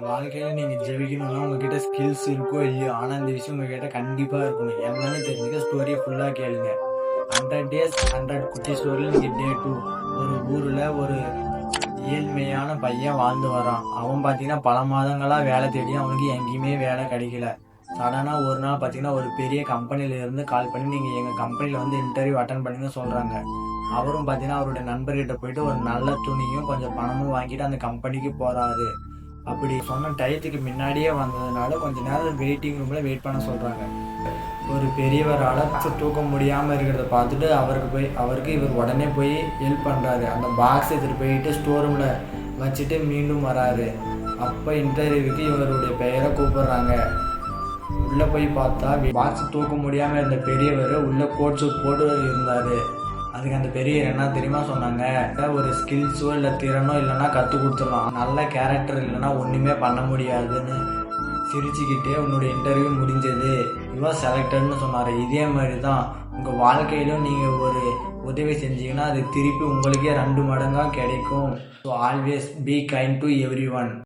வாழ்க்கையில நீங்க ஜெயிக்கணும்னா உங்ககிட்ட ஸ்கில்ஸ் இருக்கோ இல்லையோ, ஆனா இந்த விஷயம் உங்ககிட்ட கண்டிப்பா இருக்கணும். என்னன்னு தெரிஞ்சுக்க ஸ்டோரியை ஃபுல்லா கேளுங்க. 100 டேஸ் 100 குட்டி ஸ்டோரியில் நீங்க டே 2. ஒரு ஊர்ல ஒரு ஏழ்மையான பையன் வாழ்ந்து வரான். அவன் பார்த்தீங்கன்னா பல மாதங்களா வேலை தேடி அவனுக்கு எங்கேயுமே வேலை கிடைக்கல. சடனா ஒரு நாள் பார்த்தீங்கன்னா ஒரு பெரிய கம்பெனில இருந்து கால் பண்ணி நீங்க எங்க கம்பெனில வந்து இன்டர்வியூ அட்டன் பண்ணுங்க சொல்றாங்க. அவரும் பார்த்தீங்கன்னா அவருடைய நண்பர்கிட்ட போயிட்டு ஒரு நல்ல துணியும் கொஞ்சம் பணமும் வாங்கிட்டு அந்த கம்பெனிக்கு போறாரு. அப்படி சொன்ன டயத்துக்கு முன்னாடியே வந்ததுனால கொஞ்ச நேரம் வெயிட்டிங் ரூம்ல வெயிட் பண்ண சொல்றாங்க. ஒரு பெரியவரால் தூக்க முடியாம இருக்கிறத பார்த்துட்டு அவருக்கு இவர் உடனே போய் ஹெல்ப் பண்றாரு. அந்த பாக்ஸ் எடுத்துட்டு போயிட்டு ஸ்டோர் ரூம்ல வச்சுட்டு மீண்டும் வராரு. அப்ப இன்டர்வியூக்கு இவருடைய பெயரை கூப்பிடுறாங்க. உள்ள போய் பார்த்தா பாக்ஸ் தூக்க முடியாம இருந்த பெரியவர் உள்ள கோட் சூட் போட்டு இருந்தாரு. அதுக்கு அந்த பெரியவர் என்ன தெரியுமா சொன்னாங்க, ஒரு ஸ்கில்ஸோ இல்லை திறனோ இல்லைன்னா கற்றுக் கொடுத்துடலாம், நல்ல கேரக்டர் இல்லைன்னா ஒன்றுமே பண்ண முடியாதுன்னு சிரிச்சுக்கிட்டே உன்னுடைய இன்டர்வியூ முடிஞ்சது, யுவர் செலக்டட்னு சொன்னார். இதே மாதிரி தான் உங்கள் வாழ்க்கையிலும் நீங்கள் ஒரு உதவி செஞ்சீங்கன்னா அது திருப்பி உங்களுக்கே 2 மடங்காக கிடைக்கும். So always be kind to every one.